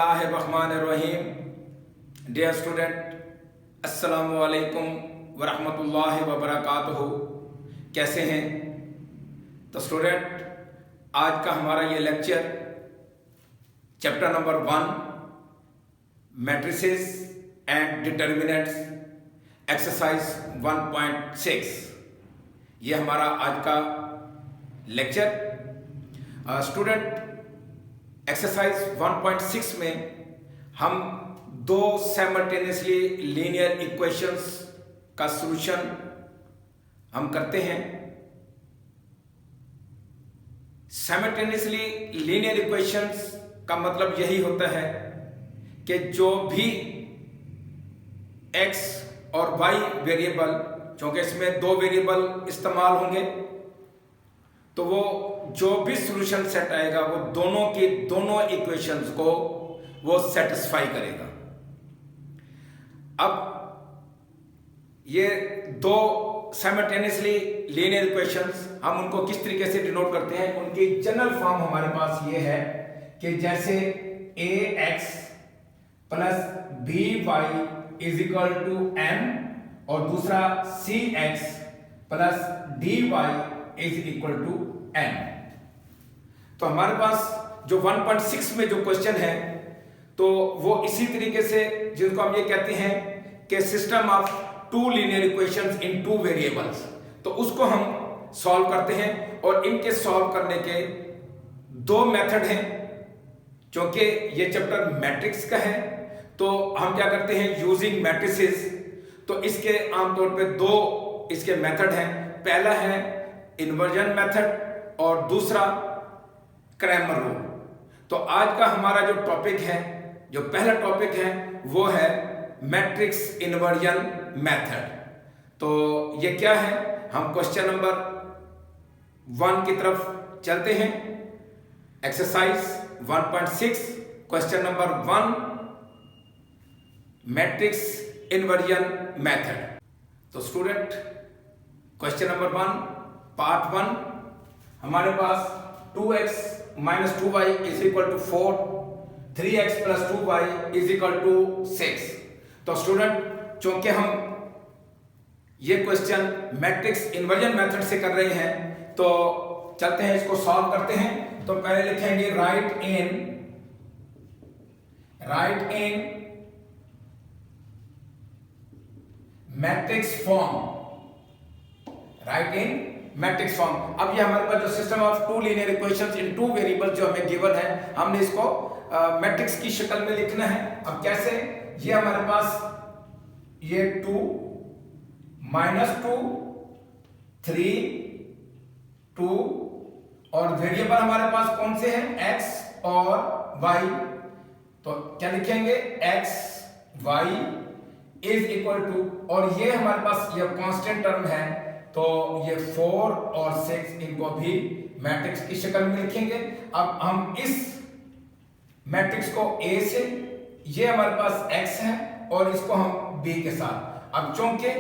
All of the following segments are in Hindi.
बिस्मिल्लाहिर्रहमानिर्रहीम। डियर स्टूडेंट, अस्सलामु अलैकुम वरहमतुल्लाहि वबरकातुहू। कैसे हैं? तो स्टूडेंट, आज का हमारा ये lecture chapter number 1 matrices and determinants exercise 1.6 ये हमारा आज का लेक्चर। स्टूडेंट, एक्सरसाइज 1.6 में हम दो साइमल्टेनियसली लीनियर इक्वेशंस का सॉल्यूशन हम करते हैं। साइमल्टेनियसली लीनियर इक्वेशंस का मतलब यही होता है कि जो भी x और y वेरिएबल, क्योंकि इसमें दो वेरिएबल इस्तेमाल होंगे, तो वो जो भी सॉल्यूशन सेट आएगा वो दोनों की दोनों इक्वेशंस को वो सेटिस्फाई करेगा। अब ये दो साइमल्टेनियसली लीनियर इक्वेशंस हम उनको किस तरीके से डिनोट करते हैं, उनकी जनरल फॉर्म हमारे पास ये है कि जैसे ax plus by is equal to m और दूसरा cx plus dy is equal to n। तो हमारे पास जो 1.6 में जो क्वेश्चन है तो वो इसी तरीके से, जिनको हम ये कहते हैं कि system of two linear equations in two variables, तो उसको हम सॉल्व करते हैं। और इनके सॉल्व करने के दो मेथड हैं। क्योंकि ये चैप्टर मैट्रिक्स का है तो हम क्या करते हैं, यूजिंग मैट्रिसेस। तो इसके आमतौर पे दो इसके मेथड हैं। पहला है इन्वर्जन मेथड और दूसरा क्रैमर रूल। तो आज का हमारा जो टॉपिक है, जो पहला टॉपिक है, वो है मैट्रिक्स इन्वर्जन मेथड। तो ये क्या है, हम क्वेश्चन नंबर 1 की तरफ चलते हैं। Exercise 1.6 question number 1, matrix inversion method. तो स्टूडेंट, क्वेश्चन नंबर 1 पार्ट 1, हमारे पास 2x minus 2y is equal to 4, 3x plus 2y is equal to 6। तो स्टूडेंट, चूंकि हम ये क्वेश्चन मैट्रिक्स इन्वर्जन मेथड से कर रहे हैं तो चलते हैं, इसको सॉल्व करते हैं। तो पहले लिखेंगे write in matrix form, write in matrix form. अब ये हमारे पास जो system of two linear equations in two variables जो हमें गिवन है, हमने इसको मैट्रिक्स की शक्ल में लिखना है। अब कैसे, ये हमारे पास ये 2 माइनस 2 3 2 और वेरिएबल हमारे पास कौन से हैं, x और y। तो क्या लिखेंगे, x y is equal to, और ये हमारे पास ये कांस्टेंट टर्म है तो ये 4 और 6 इनको भी मैट्रिक्स की शक्ल में लिखेंगे। अब हम इस मैट्रिक्स को A से, ये हमारे पास x है और इसको हम B के साथ। अब चूंकि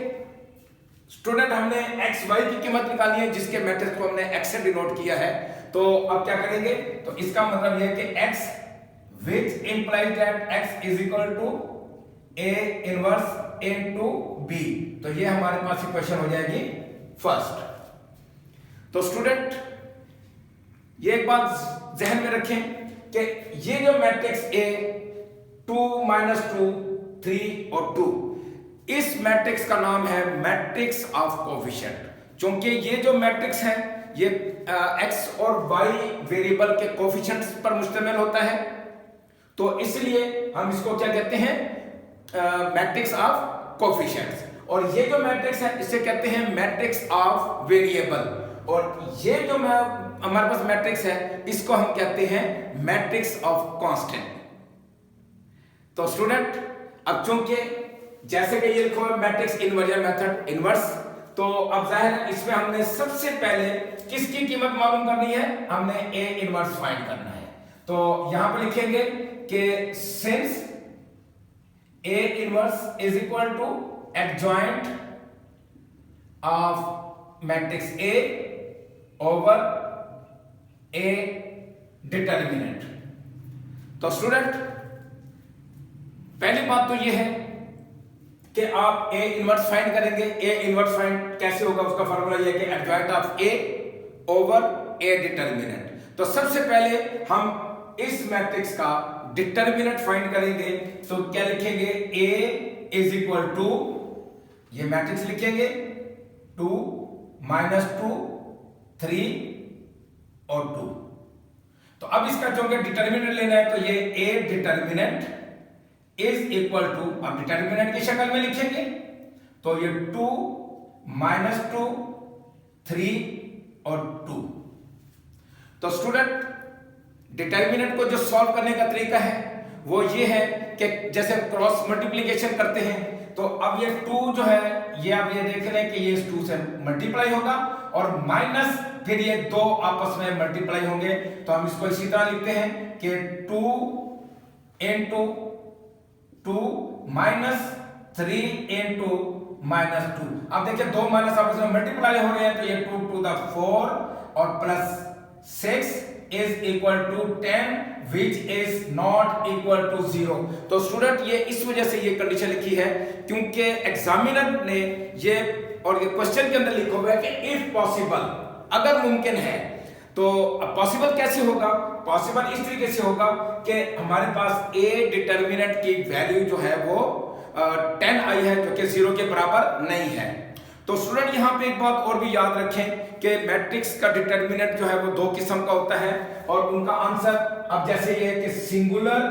स्टूडेंट हमने x y की कीमत निकाली है, जिसके मैट्रिक्स को हमने x से डिनोट किया है, तो अब क्या करेंगे, तो इसका मतलब यह है कि x which implies that x is equal to A inverse into B। तो ये हमारे पास इक्वेशन हो जाएगी फर्स्ट। तो स्टूडेंट, ये एक बात जहन में रखें कि ये जो मैट्रिक्स A 2 माइनस 2 3 और 2, इस मैट्रिक्स का नाम है मैट्रिक्स ऑफ कोफिशिएंट। क्योंकि ये जो मैट्रिक्स है ये x और y वेरिएबल के कोफिशिएंट्स पर मुश्तमिल होता है, तो इसलिए हम इसको क्या कहते हैं, मैट्रिक्स ऑफ कोफिशिएंट्स। और ये जो मैट्रिक्स है इसे कहते हैं मैट्रिक्स ऑफ वेरिएबल, और ये जो हमारे पास मैट्रिक्स है इसको हम कहते हैं मैट्रिक्स ऑफ कांस्टेंट। तो स्टूडेंट, अब चूंकि जैसे कि ये लिखो है मैट्रिक्स इन्वर्जन मेथड इनवर्स, तो अब जाहिर है इसमें हमने सबसे पहले किसकी कीमत मालूम करनी है, हमने A इनवर्स फाइंड करना है। तो यहां पर लिखेंगे कि since A inverse is equal to adjoint of matrix A over A determinant. तो स्टूडेंट पहली बात तो ये है कि आप ए इनवर्स फाइंड करेंगे। ए इनवर्स फाइंड कैसे होगा, उसका फॉर्मूला ये है कि adjoint of A over A determinant. तो सबसे पहले हम इस मैट्रिक्स का डिटर्मिनेंट फाइंड करेंगे। तो क्या लिखेंगे, ए इज इक्वल टू, ये मैट्रिक्स लिखेंगे 2 -2 3 और 2। तो अब इसका जो डिटर्मिनेंट लेना है तो ये A determinant is equal to, अब डिटर्मिनेंट की शक्ल में लिखेंगे तो ये 2 -2 3 और 2। तो स्टूडेंट डिटर्मिनेंट को जो सॉल्व करने का तरीका है वो ये है कि जैसे क्रॉस मल्टीप्लिकेशन करते हैं तो अब ये 2 जो है ये आप ये देख रहे हैं कि ये इस 2 से मल्टीप्लाई होगा और माइनस फिर ये 2 आपस में मल्टीप्लाई होंगे। तो हम इसको इसी तरह लिखते हैं कि 2 into 2 -3 into -2। अब देखिए 2 माइनस आपस में मल्टीप्लाई हो रहे हैं तो ये 2 to the 4 और plus 6 is equal to 10 which is not equal to 0। तो स्टूडेंट ये इस वजह से ये कंडीशन लिखी है क्योंकि एग्जामिनर ने ये और ये क्वेश्चन के अंदर लिखा हुआ है कि इफ पॉसिबल, अगर मुमकिन है। तो पॉसिबल कैसे होगा, पॉसिबल इस तरीके से होगा कि हमारे पास ए डिटर्मिनेंट की वैल्यू जो है वो 10 आई है जो कि 0 के बराबर नहीं है। तो स्टूडेंट यहां पे एक बात और भी याद रखें कि मैट्रिक्स का डिटर्मिनेंट जो है वो 2 किस्म का होता है और उनका आंसर अब जैसे ये है कि सिंगुलर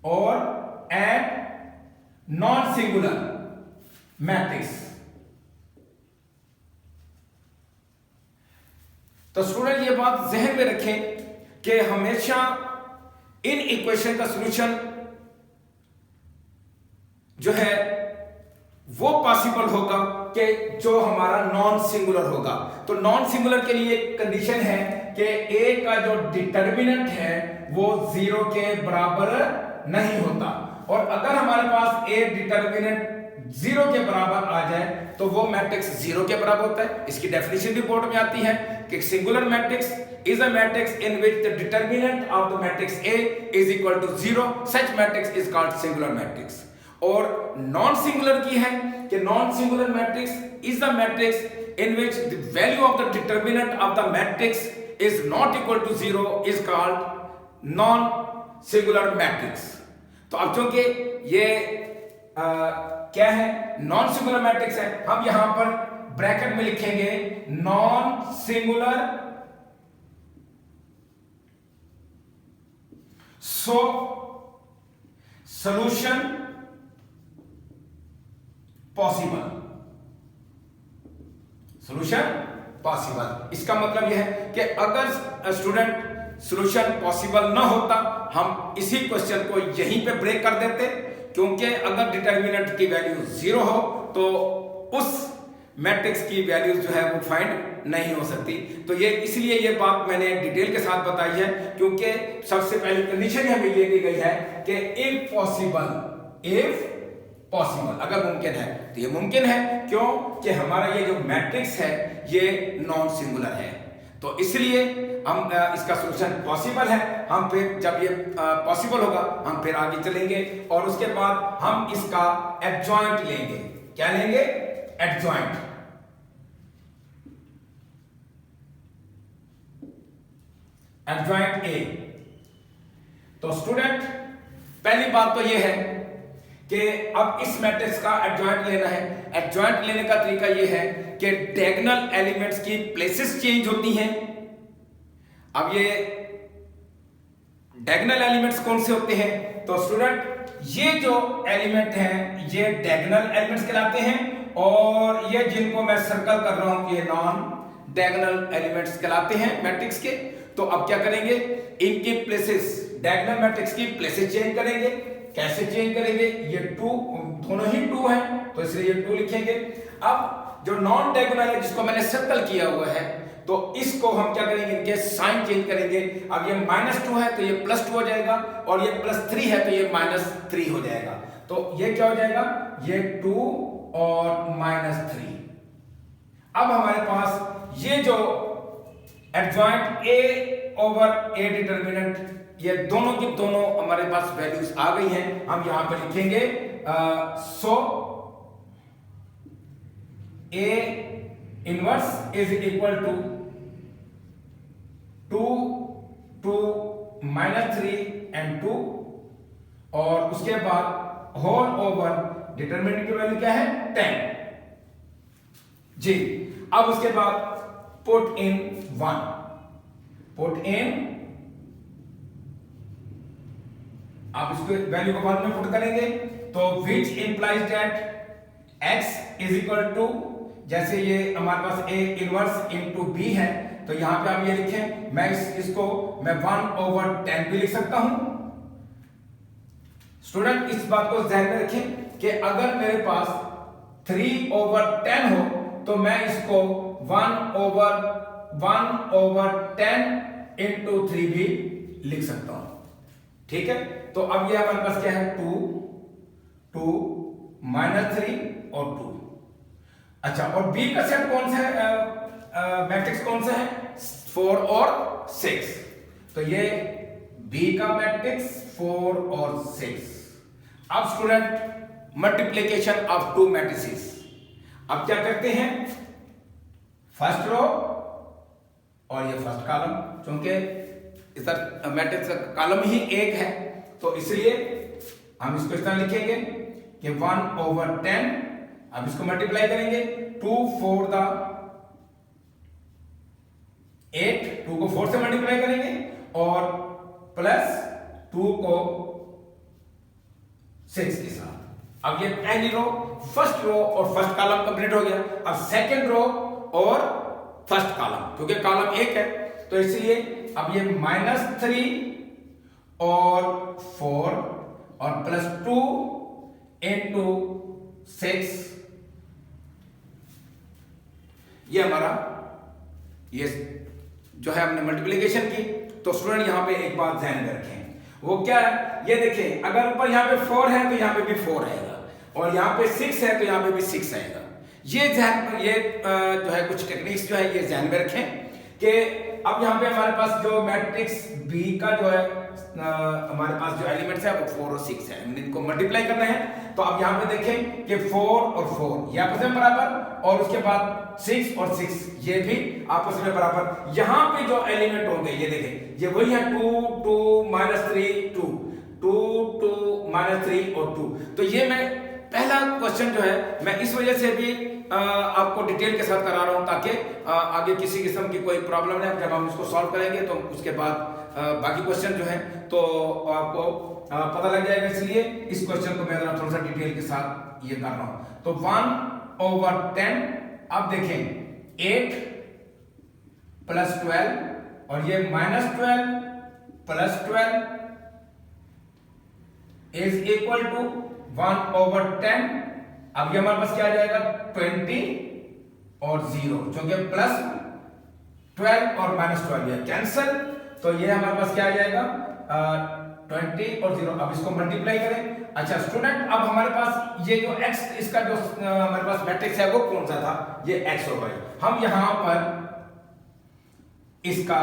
और एंड नॉन सिंगुलर मैट्रिक्स। तो स्टूडेंट ये बात जहन में रखें कि हमेशा इन इक्वेशन का सॉल्यूशन जो है वो पॉसिबल होगा कि जो हमारा नॉन सिंगुलर होगा। तो नॉन सिंगुलर के लिए कंडीशन है कि ए का जो डिटर्मिनेंट है वो 0 के बराबर नहीं होता और अगर हमारे पास ए डिटर्मिनेंट 0 के बराबर आ जाए तो वो मैट्रिक्स 0 के बराबर होता है। इसकी डेफिनेशन रिपोर्ट में आती है कि singular matrix is a matrix in which the determinant of the matrix A is equal to 0. Such matrix is called singular matrix. और नॉन सिंगुलर की है कि non singular matrix is the matrix in which the value of the determinant of the matrix is not equal to 0 is called non singular matrix. तो अब चूंकि ये क्या है, नॉन सिंगुलर मैट्रिक्स है, हम यहां पर ब्रैकेट में लिखेंगे non singular so solution possible, solution possible. इसका मतलब यह है कि अगर स्टूडेंट सॉल्यूशन पॉसिबल ना होता हम इसी क्वेश्चन को यहीं पे ब्रेक कर देते, क्योंकि अगर डिटर्मिनेंट की वैल्यू 0 हो तो उस मैट्रिक्स की वैल्यू जो है वो फाइंड नहीं हो सकती। तो ये इसलिए ये बात मैंने डिटेल के साथ बताई है क्योंकि सबसे पहली कंडीशन हमें ये दी गई है कि इफ पॉसिबल अगर मुमकिन है तो ये मुमकिन है, क्यों कि हमारा ये जो मैट्रिक्स है ये नॉन सिंगुलर है। तो इसलिए हम इसका सॉल्यूशन पॉसिबल है। हम फिर जब ये पॉसिबल होगा हम फिर आगे चलेंगे और उसके बाद हम इसका एडजॉइंट लेंगे। क्या लेंगे? एडजॉइंट। Adjoint A. तो स्टूडेंट पहली बात तो ये है कि अब इस मैट्रिक्स का एडजॉइंट लेना है। एडजॉइंट लेने का तरीका ये है कि डायगोनल एलिमेंट्स की प्लेसेस चेंज होती हैं। अब ये डायगोनल एलिमेंट्स कौन से होते हैं? तो स्टूडेंट ये जो एलिमेंट हैं ये डायगोनल एलिमेंट्स कहलाते हैं और ये जिनको मैं सर्कल कर रहा हूं ये नॉन डायगोनल एलिमेंट्स कहलाते हैं मैट्रिक्स के। तो अब क्या करेंगे, इनकी प्लेसेस, डायगोनल मैट्रिक्स की प्लेसेस चेंज करेंगे। कैसे चेंज करेंगे? ये 2 दोनों ही 2 हैं तो इसलिए ये 2 लिखेंगे। अब जो नॉन डायगोनल है जिसको मैंने सर्कल किया हुआ है तो इसको हम क्या करेंगे, इनके साइन चेंज करेंगे। अब ये -2 है तो ये +2 हो जाएगा और ये +3 है तो ये -3 हो जाएगा। तो ये क्या हो जाएगा, ये 2 और -3। अब हमारे पास ये जो adjoint A over A determinant ये दोनों की दोनों हमारे पास वैल्यूज आ गई हैं। हम यहां पर लिखेंगे so A inverse is equal to 2 -3 and 2 और उसके बाद होल ओवर डिटरमिनेंट की वैल्यू क्या है 10 जी। अब उसके बाद पुट इन 1, पुट इन, आप इसको वैल्यू को 1 में पुट करेंगे तो which implies that x is equal to, जैसे ये हमारे पास a इनवर्स इनटू b है तो यहां पे आप ये लिखें, मैं इसको मैं 1/10 भी लिख सकता हूं। स्टूडेंट इस बात को ध्यान में रखें कि अगर मेरे पास 3/10 हो तो मैं इसको 1/10 इंटू 3 भी लिख सकता हूं, ठीक है। तो अब ये हमारे पास क्या है 2 -3 और 2। अच्छा, और b का सेट कौन सा है, मैट्रिक्स कौन सा है 4 और 6, तो ये b का मैट्रिक्स 4 और 6। अब student multiplication of to matrices, अब क्या करते हैं, फर्स्ट रो और ये फर्स्ट कॉलम, क्योंकि इधर मैट्रिक्स का कॉलम ही एक है तो इसलिए हम इसको इस तरह लिखेंगे कि 1/10, अब इसको मल्टीप्लाई करेंगे 2 4 द 8, 2 को 4 से मल्टीप्लाई करेंगे और प्लस 2 को 6 के साथ। अब ये पहली रो, फर्स्ट रो और फर्स्ट कॉलम कंप्लीट हो गया। अब सेकंड रो और फर्स्ट कॉलम, क्योंकि कॉलम एक है तो इसलिए अब ये -3 और 4 और प्लस 2 इंटू 6, ये हमारा ये जो है हमने मल्टीप्लिकेशन की। तो स्टूडेंट यहां पे एक बात ध्यान में रखें, वो क्या है, ये देखें अगर ऊपर यहां पे 4 है तो यहां पे भी 4 आएगा और यहां पे 6 है तो यहां पे भी 6 आएगा। ये ध्यान, ये जो है कुछ टेक्निक्स जो है ये ध्यान में रखें कि अब यहां पे हमारे पास जो मैट्रिक्स B का जो है हमारे पास जो एलिमेंट्स है वो 4 और 6 है, हमने इनको मल्टीप्लाई करना है। तो अब यहां पे देखें कि 4 और 4 ये आपस में बराबर और उसके बाद 6 और 6 ये भी आपस में बराबर। यहां पे जो एलिमेंट होंगे ये देखें, ये वही है 2 2 -3 2 2 2 -3 और 2। तो ये मैं पहला क्वेश्चन जो है मैं इस वजह से भी आपको डिटेल के साथ करा रहा हूं ताकि आगे किसी किस्म की कोई प्रॉब्लम नहीं, जब हम इसको सॉल्व करेंगे तो उसके बाद बाकी क्वेश्चन जो है तो आपको पता लग जाएगा, इसलिए इस क्वेश्चन को मैं थोड़ा सा डिटेल के साथ ये कर रहा हूं। तो 1/10, अब देखें 8 + 12 और ये -12 + 12 इज इक्वल टू 1/10। अब ये हमारे पास क्या आ जाएगा 20 और 0, क्योंकि +12 और -12 ये कैंसिल, तो ये हमारे पास क्या आ जाएगा 20 और 0। अब इसको मल्टीप्लाई करें। अच्छा स्टूडेंट, अब हमारे पास ये जो x, इसका जो हमारे पास मैट्रिक्स है वो कौन सा था, ये x और y। हम यहां पर इसका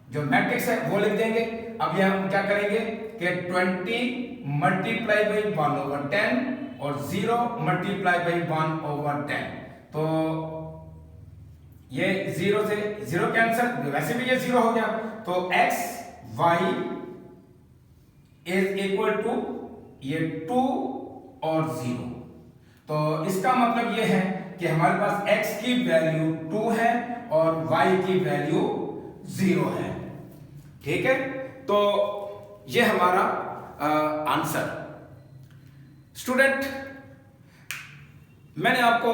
जो मैट्रिक्स है वो लिख देंगे। अब ये हम क्या करेंगे कि 20 मल्टीप्लाई बाई 1/10 और 0 मल्टीप्लाई बाई 1/10, तो ये 0 से 0 कैंसिल, वैसे भी ये 0 हो गया, तो x y is equal to ये 2 और 0। तो इसका मतलब ये है कि हमारे पास x की वैल्यू 2 है और y की वैल्यू 0 है, ठीक है। तो ये हमारा आंसर। स्टूडेंट, मैंने आपको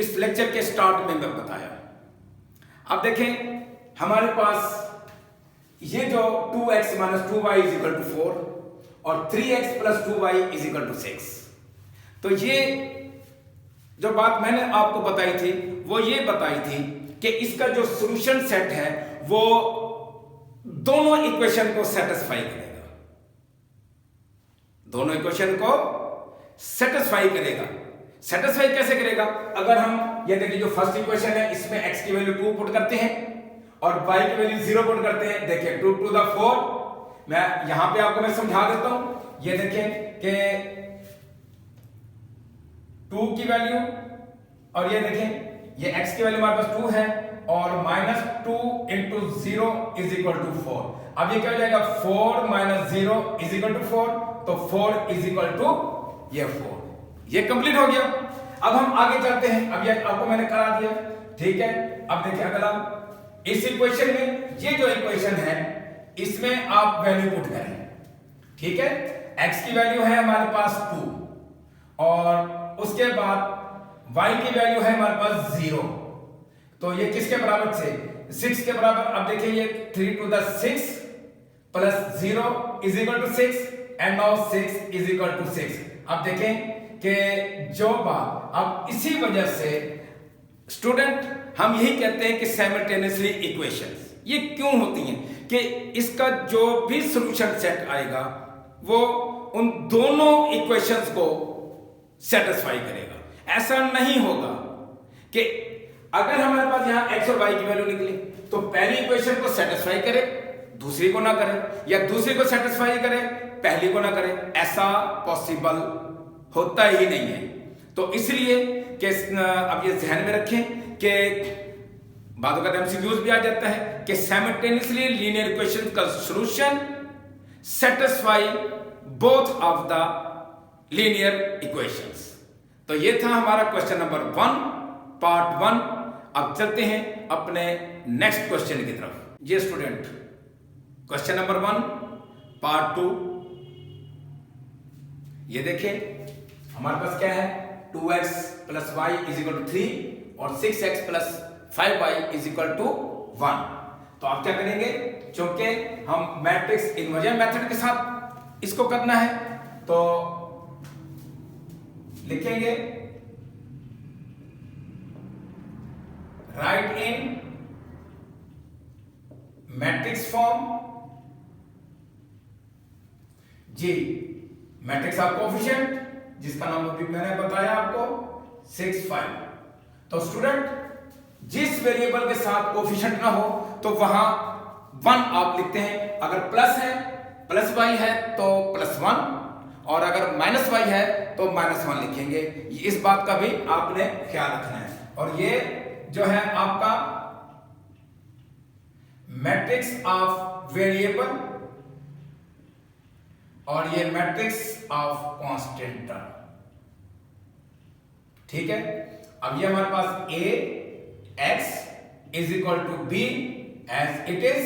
इस लेक्चर के स्टार्ट में बताया, अब देखें हमारे पास ये जो 2x - 2y = 4 और 3x + 2y = 6, तो ये जो बात मैंने आपको बताई थी वो ये बताई थी कि इसका जो सॉल्यूशन सेट है वो दोनों इक्वेशन को सेटिस्फाई करेगा, दोनों इक्वेशन को सेटिस्फाई करेगा। सेटिस्फाई कैसे करेगा, अगर हम ये देखिए जो फर्स्ट इक्वेशन है इसमें x की वैल्यू 2 पुट करते हैं और y की वैल्यू 0 पुट करते हैं। देखिए 2 × 4 मैं यहां पे आपको मैं समझा देता हूं। ये देखें कि 2 की वैल्यू, और ये देखें ये x की वैल्यू हमारे पास 2 है, और -2 इंटू 0 इज इक्वल टू 4। अब ये क्या हो जाएगा, 4 माइनस 0 इज इक्वल टू 4, तो 4 इज इक्वल टू ये 4। ये कंप्लीट हो गया। अब हम आगे चलते हैं। अब ये आपको मैंने करा दिया, ठीक है। अब देखिए अगला, इस इक्वेशन में ये जो इक्वेशन है इसमें आप वैल्यू पुट करें, ठीक है। x की वैल्यू है हमारे पास 2, और उसके बाद y की वैल्यू है हमारे पास 0, तो ये किसके बराबर से, 6 के बराबर। अब देखिए ये 3 to the 6 plus 0 is equal to 6, and now 6 is equal to 6। अब देखें कि जो बात, अब इसी वजह से स्टूडेंट हम यही कहते हैं कि साइमल्टेनियसली इक्वेशंस ये क्यों होती हैं, कि इसका जो भी सॉल्यूशन सेट आएगा वो उन दोनों इक्वेशंस को सेटिस्फाई करेगा। ऐसा नहीं होगा कि अगर हमारे पास यहां x और y की वैल्यू निकली तो पहली इक्वेशन को सेटिस्फाई करे, दूसरी को ना करे, या दूसरी को सेटिस्फाई करे, पहली को ना करे। ऐसा पॉसिबल होता ही नहीं है। तो इसलिए कि अब ये ध्यान में रखें कि बातों का एमसीक्यूज भी आ जाता है कि साइमल्टेनियसली लीनियर इक्वेशन का solution satisfy both of the linear equations. तो ये था हमारा क्वेश्चन नंबर 1 पार्ट 1। अब चलते हैं अपने नेक्स्ट क्वेश्चन की तरफ। ये स्टूडेंट क्वेश्चन नंबर 1 पार्ट 2, ये देखिए हमारे पास क्या है, 2x plus y is equal to 3 और 6x plus 5y is equal to 1। तो आप क्या करेंगे, क्योंकि हम मैट्रिक्स इन्वर्जन मेथड के साथ इसको करना है, तो लिखेंगे राइट इन मैट्रिक्स फॉर्म जी, मैट्रिक्स ऑफ कोएफिशिएंट जिसका नाम अभी मैंने बताया आपको 6 5। तो स्टूडेंट जिस वेरिएबल के साथ कोएफिशिएंट ना हो तो वहां 1 आप लिखते हैं, अगर प्लस है प्लस y है तो +1, और अगर माइनस y है तो -1 लिखेंगे। इस बात का भी आपने ख्याल रखना है। और ये जो है आपका मैट्रिक्स ऑफ वेरिएबल और ये मैट्रिक्स ऑफ कांस्टेंट टर्म, ठीक है। अब ये हमारे पास x is equal to b as it is.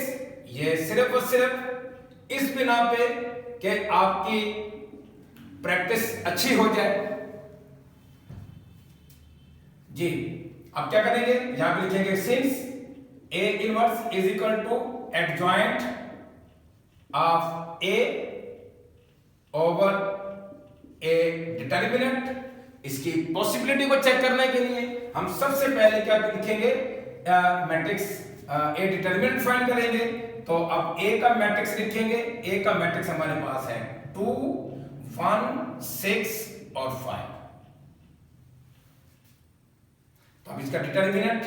ये सिर्फ और सिर्फ इस बिना पे कि आपकी प्रैक्टिस अच्छी हो जाए जी। अब क्या करेंगे, यहां पे लिखेंगे since a inverse is equal to adjoint of a over A determinant. इसकी पॉसिबिलिटी को चेक करने के लिए हम सबसे पहले क्या लिखेंगे, मैट्रिक्स ए डिटर्मिनेंट फाइंड करेंगे। तो अब ए का मैट्रिक्स लिखेंगे। ए का मैट्रिक्स हमारे पास है 2 1 6 और 5। तो अब इसका determinant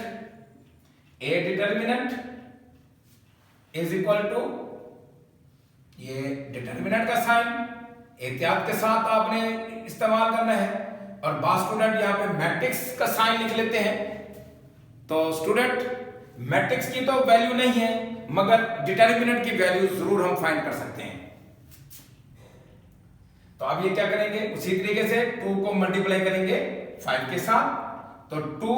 A determinant is equal to, ये डिटर्मिनेंट का साइन एहतियात के साथ आपने इस्तेमाल करना है। और बाद स्टूडेंट यहां पे मैट्रिक्स का साइन लिख लेते हैं। तो स्टूडेंट मैट्रिक्स की तो वैल्यू नहीं है, मगर डिटर्मिनेंट की वैल्यू जरूर हम फाइंड कर सकते हैं। तो अब ये क्या करेंगे, उसी तरीके से 2 को मल्टीप्लाई करेंगे 5 के साथ। तो 2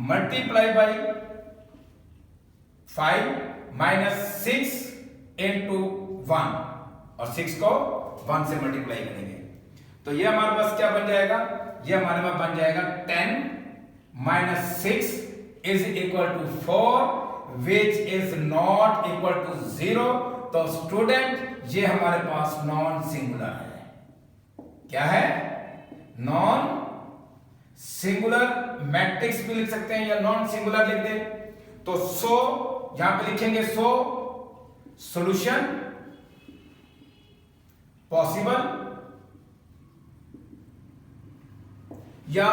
मल्टीप्लाई बाई 5 माइनस 6 इंटू 1, और 6 को 1 से मल्टीप्लाई करेंगे। तो ये हमारे पास क्या बन जाएगा, ये हमारे पास बन जाएगा 10 minus 6 is equal to 4 which is not equal to 0। तो स्टूडेंट ये हमारे पास नॉन सिंगुलर है। क्या है, नॉन सिंगुलर मैट्रिक्स भी लिख सकते हैं या नॉन सिंगुलर लिख दें। तो सो यहां पे लिखेंगे सो सॉल्यूशन पॉसिबल या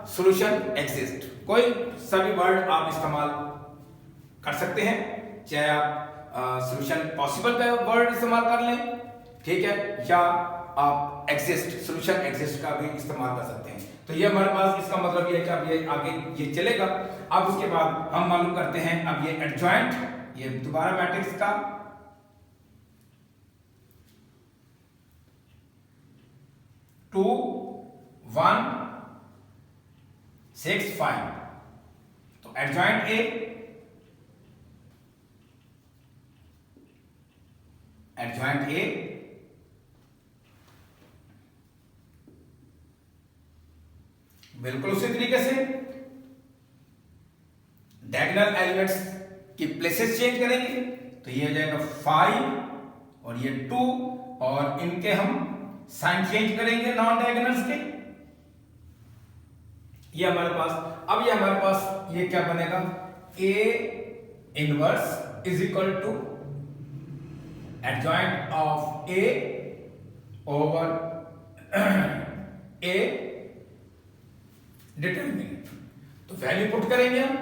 सॉल्यूशन एग्जिस्ट, कोई सभी वर्ड आप इस्तेमाल कर सकते हैं। चाहे आप सॉल्यूशन पॉसिबल का वर्ड इस्तेमाल कर लें, ठीक है, या आप एग्जिस्ट, सॉल्यूशन एग्जिस्ट का भी इस्तेमाल कर सकते हैं। तो ये हमारे पास इसका मतलब ये है कि अब ये आगे ये चलेगा। अब उसके बाद हम मालूम करते हैं अब ये एडजॉइंट, ये दोबारा मैट्रिक्स का 2 1 6 5, तो एडजॉइंट ए, एडजॉइंट ए बिल्कुल उसी तरीके से डायगोनल एलिमेंट्स की प्लेसेस चेंज करेंगे, तो ये हो जाएगा 5 और ये 2, और इनके हम साइन चेंज करेंगे नॉन डायगोनल्स के। ये हमारे पास, अब ये हमारे पास ये क्या बनेगा, A inverse is equal to adjoint of A over A determinant. तो वैल्यू पुट करेंगे हम।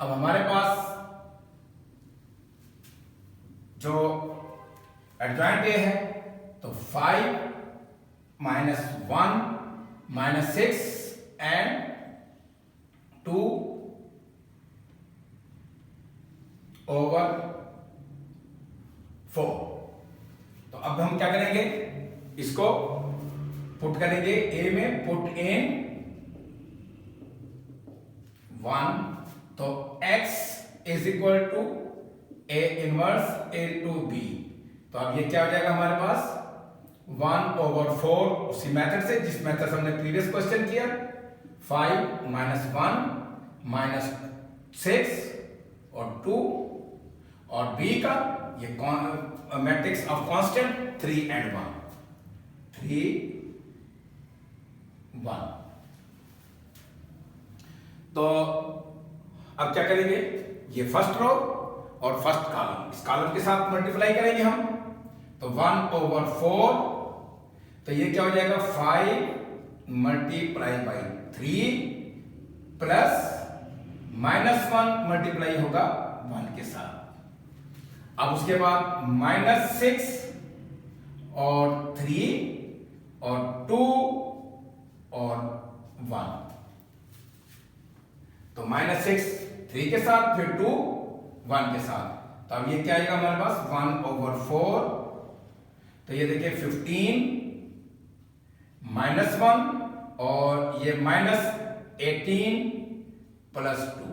अब हमारे पास जो एडजॉइंट ए है तो 5 माइनस 1 माइनस 6 एंड 2 ओवर 4। तो अब हम क्या करेंगे, इसको पुट करेंगे ए में, पुट इन 1, तो x is equal to A inverse A to B. तो अब ये क्या हो जाएगा हमारे पास 1 ओवर 4, उसी मेथड से जिस मेथड से हमने प्रीवियस क्वेश्चन किया, 5 माइनस 1 माइनस 6 और 2, और b का ये मैट्रिक्स ऑफ कांस्टेंट 3 and 1, 3 1। तो अब क्या करेंगे, ये फर्स्ट रो और फर्स्ट कॉलम, इस कॉलम के साथ मल्टीप्लाई करेंगे हम, तो 1 ओवर 4, तो ये क्या हो जाएगा 5 multiply by 3 plus minus 1 multiply होगा 1 के साथ। अब उसके बाद माइनस 6 और 3 और 2 और 1, तो माइनस 6 3 के साथ, फिर 2 1 के साथ। तो अब ये क्या आएगा हमारे पास 1 ओवर 4, तो ये देखिए 15 माइनस 1 और ये माइनस 18 प्लस 2।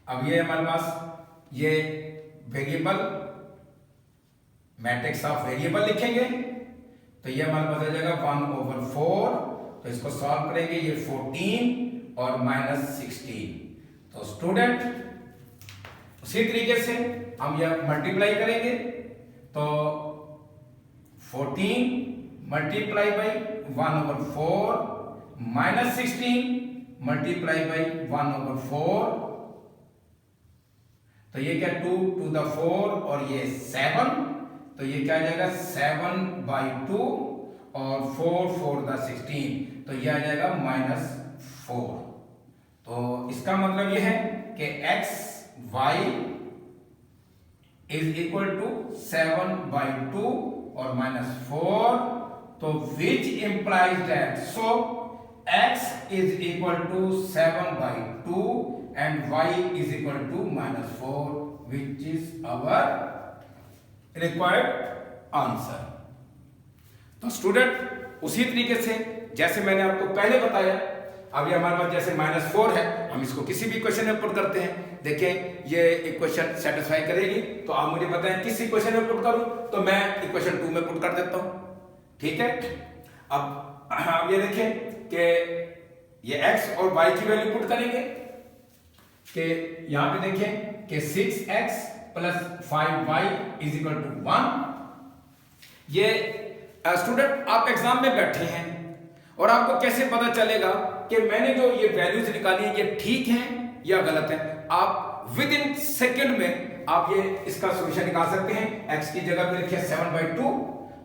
अब ये हमारे पास ये वेरिएबल मैट्रिक्स ऑफ वेरिएबल लिखेंगे, तो ये हमारे पास आ जाएगा 1 ओवर 4, तो इसको सॉल्व करेंगे, ये 14 और माइनस 16। तो स्टूडेंट उसी तरीके से हम यह मल्टीप्लाई करेंगे, तो 14 multiply by 1 over 4 minus 16 multiply by 1 over 4, तो ये क्या 2 टू द 4 और ये 7, तो ये क्या आ जाएगा 7 बाई 2 और 4 4 द 16, तो ये आ जाएगा -4। तो इसका मतलब ये है कि x y is equal to 7 by 2 और -4, तो which implies that, so x is equal to 7 by 2 and y is equal to -4, which is our required answer। तो स्टूडेंट उसी तरीके से जैसे मैंने आपको पहले बताया, अब ये हमारे पास जैसे -4 है, हम इसको किसी भी क्वेश्चन में पुट करते हैं। देखें ये इक्वेशन सेटिस्फाई करेगी, तो आप मुझे बताएं किस इक्वेशन में पुट करूं, तो मैं इक्वेशन 2 में पुट कर देता हूं, ठीक है। अब ये देखें कि ये x और y की वैल्यू पुट करेंगे, कि यहां पे देखें कि 6x plus 5y is equal to 1। ये स्टूडेंट आप एग्जाम में बैठे हैं और आपको कैसे पता चलेगा कि मैंने जो ये वैल्यूज निकाली हैं ये ठीक हैं या गलत है। आप विद इन सेकेंड में आप ये इसका सॉल्यूशन निकाल सकते हैं। x की जगह पे लिखिए 7/2,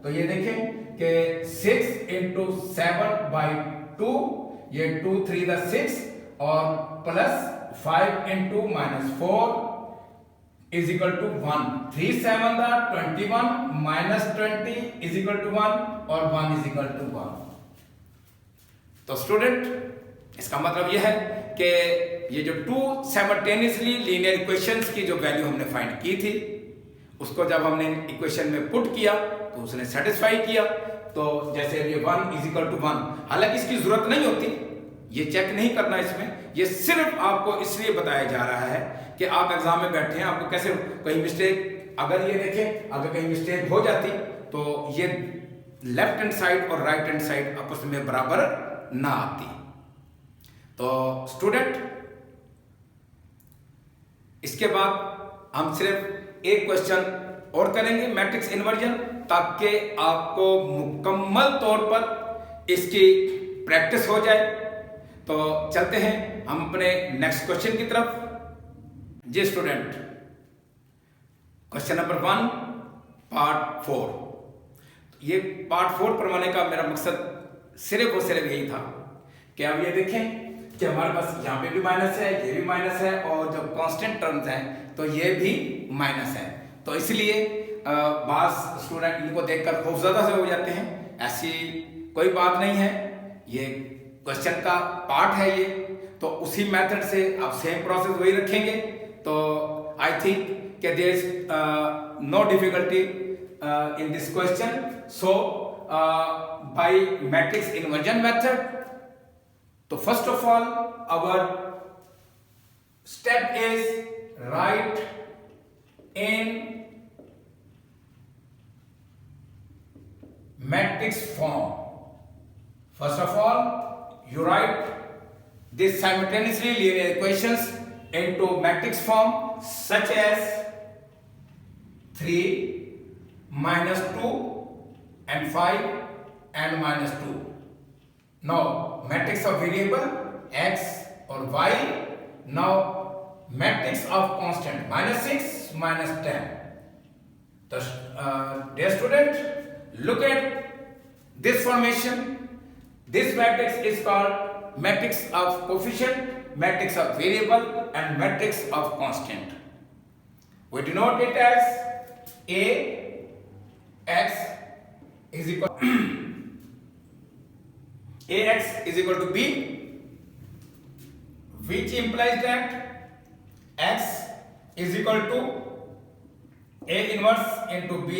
तो ये देखें कि 6 × 7/2 ये 2 3 द 6 और plus 5 into -4 is equal to 1, 3 7 the 21 minus 20 is equal to 1 और 1 is equal to 1। तो स्टूडेंट इसका मतलब यह है कि ये जो 2 साइमल्टेनियसली लीनियर इक्वेशंस की जो वैल्यू हमने फाइंड की थी उसको जब हमने इक्वेशन में पुट किया तो उसने सेटिस्फाई किया। तो जैसे ये 1 is equal to 1, हालांकि इसकी जरूरत नहीं होती, ये चेक नहीं करना इसमें, ये सिर्फ आपको इसलिए बताया जा रहा है कि आप एग्जाम में बैठे हैं, आपको कैसे कहीं मिस्टेक, अगर ये देखें अगर कहीं मिस्टेक हो जाती तो ये लेफ्ट हैंड साइड और राइट हैंड साइड आपस में बराबर ना आती। तो स्टूडेंट इसके बाद हम सिर्फ एक क्वेश्चन और करेंगे मैट्रिक्स इन्वर्जन, ताकि आपको मुकम्मल तौर पर इसकी प्रैक्टिस हो जाए। तो चलते हैं हम अपने नेक्स्ट क्वेश्चन की तरफ। जी स्टूडेंट, क्वेश्चन नंबर 1 पार्ट 4। ये पार्ट 4 पढ़वाने का मेरा मकसद सिर्फ और सिर्फ यही था कि आप ये देखें कि हमारे पास यहाँ पे भी माइनस है, ये भी माइनस है, और जो कांस्टेंट टर्म्स हैं तो ये भी माइनस है। तो इसलिए बास स्टूडेंट इनको देखकर खौफजदा से हो जाते हैं, ऐसी कोई बात नहीं है, ये क्वेश्चन का पार्ट है ये। तो उसी मेथड से आप सेम प्रोसेस वही रखेंगे। तो आई थिंक कि there is no difficulty in this question. So by matrix inversion method, तो first of all our step is write in matrix form. First of all, you write these simultaneously linear equations into matrix form, such as 3 minus 2 and 5 and minus 2. Now matrix of variable x or y. Now matrix of constant -6 -10. So dear student, look at this formation. This matrix is called matrix of coefficient, matrix of variable and matrix of constant. We denote it as A x is equal Ax is equal to B, which implies that x is equal to A inverse into B.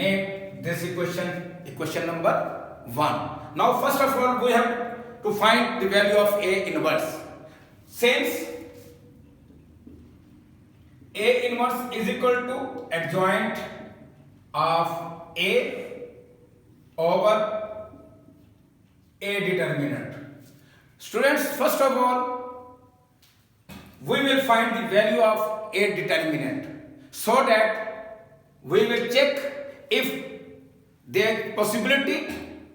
Name this equation number 1. Now first of all we have to find the value of A inverse. Since A inverse is equal to adjoint of A over A determinant. Students, first of all we will find the value of A determinant, so that we will check if there is possibility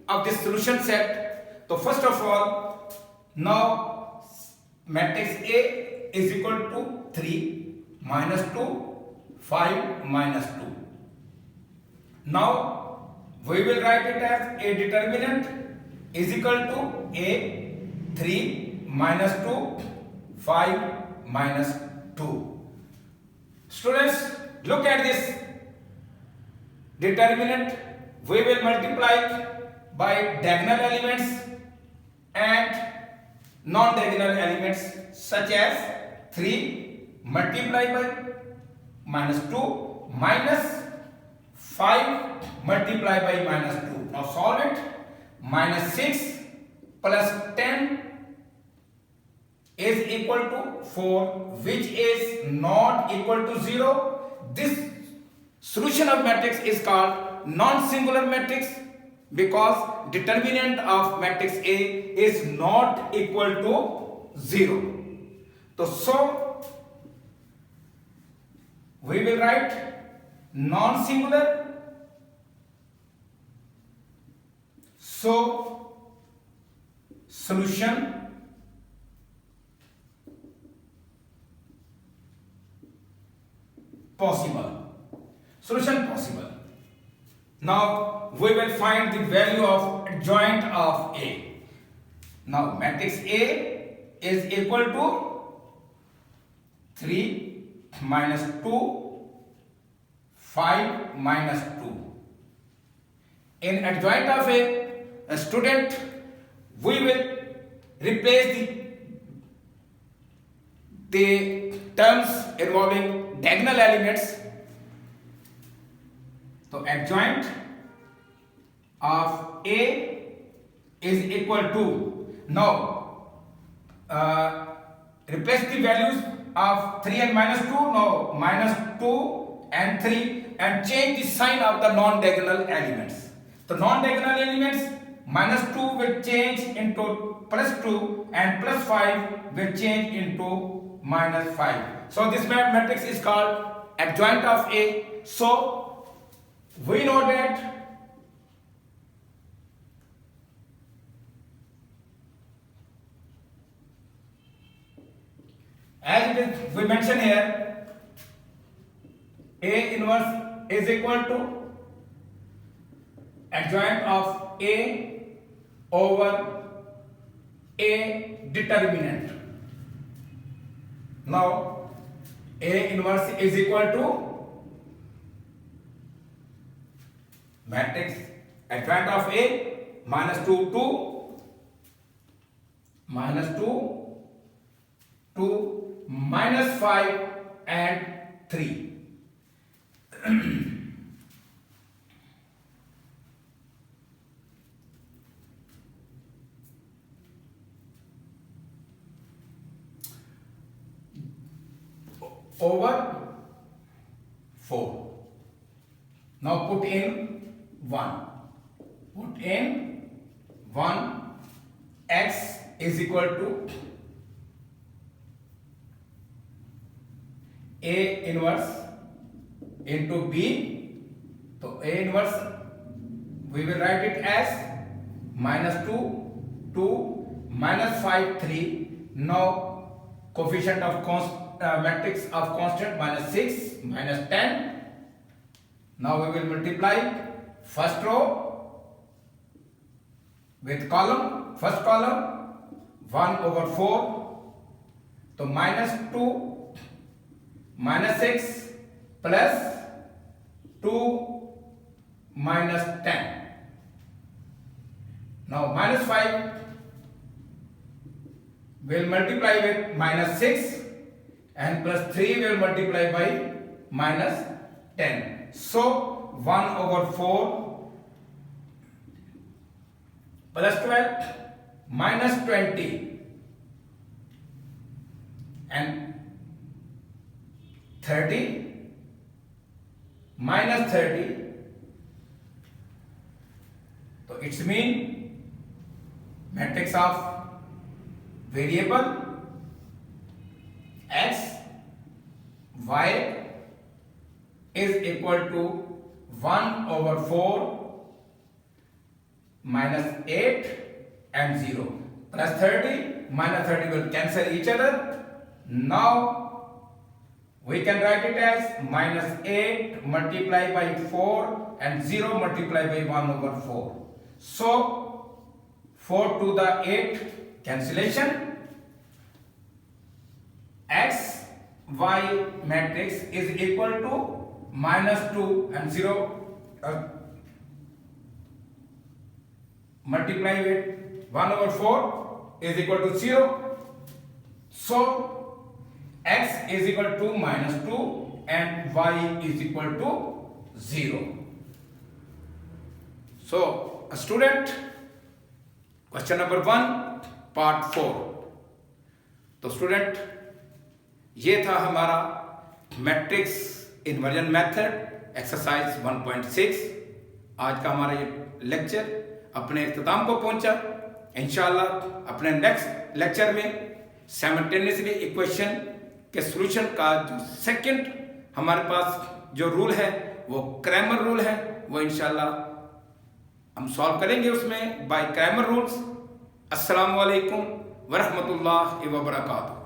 of this solution set. So first of all, now matrix A is equal to 3 minus 2 5 minus 2. Now we will write it as A determinant is equal to A 3 minus 2 5 minus 2. Students, look at this determinant. We will multiply by diagonal elements and non-diagonal elements, such as 3 multiplied by minus 2 minus 5 multiplied by minus 2. Now solve it. Minus 6 plus 10 is equal to 4, which is not equal to 0. This solution of matrix is called non-singular matrix because determinant of matrix A is not equal to 0. So we will write non-singular. So solution possible. Solution possible. Now we will find the value of adjoint of A. Now matrix A is equal to 3 minus 2, 5 minus 2. In adjoint of a student, we will replace the terms involving diagonal elements. So adjoint of A is equal to, now replace the values of 3 and minus 2, now minus 2 and 3, and change the sign of the non-diagonal elements. The non-diagonal elements, minus 2 will change into plus 2 and plus 5 will change into minus 5. So this matrix is called adjoint of A. So we know that as it is, we mention here, A inverse is equal to adjoint of A over A determinant. Now A inverse is equal to matrix adjoint of A minus 2, 2, minus 2, 2, minus 5 and 3. Over 4. Now put in 1. Put in 1. X is equal to A inverse into B. So A inverse we will write it as minus 2, 2, minus 5, 3. Now coefficient of matrix of constant minus 6, minus 10. Now we will multiply first row with column. First column 1 over 4. So minus 2, minus 6 plus 2 minus 10. Now minus 5 will multiply with minus 6 and plus 3 will multiply by minus 10. So 1 over 4 plus 12 minus 20 and 30 minus 30. So it's mean matrix of variable x y is equal to 1 over 4 minus 8 and 0 plus 30 minus 30 will cancel each other. Now we can write it as minus 8 multiplied by 4 and 0 multiplied by 1 over 4. So 4 to the 8 cancellation. X y matrix is equal to minus 2 and 0 multiply with 1 over 4 is equal to 0. So x is equal to minus 2 and y is equal to 0. So a student, question number 1 part 4. तो स्टूडेंट ये था हमारा मैट्रिक्स इन्वर्जन मेथड एक्सरसाइज 1.6। आज का हमारा ये लेक्चर अपने इख्तिताम को पहुंचा। इंशाल्लाह अपने नेक्स्ट लेक्चर में साइमल्टेनियसली इक्वेशन के सॉल्यूशन का जो सेकंड हमारे पास जो रूल है वो क्रैमर रूल है, वो इंशाल्लाह हम सॉल्व करेंगे उसमें बाय क्रैमर रूल्स। अस्सलामु अलैकुम वरहमतुल्लाहि व बरकातुहू।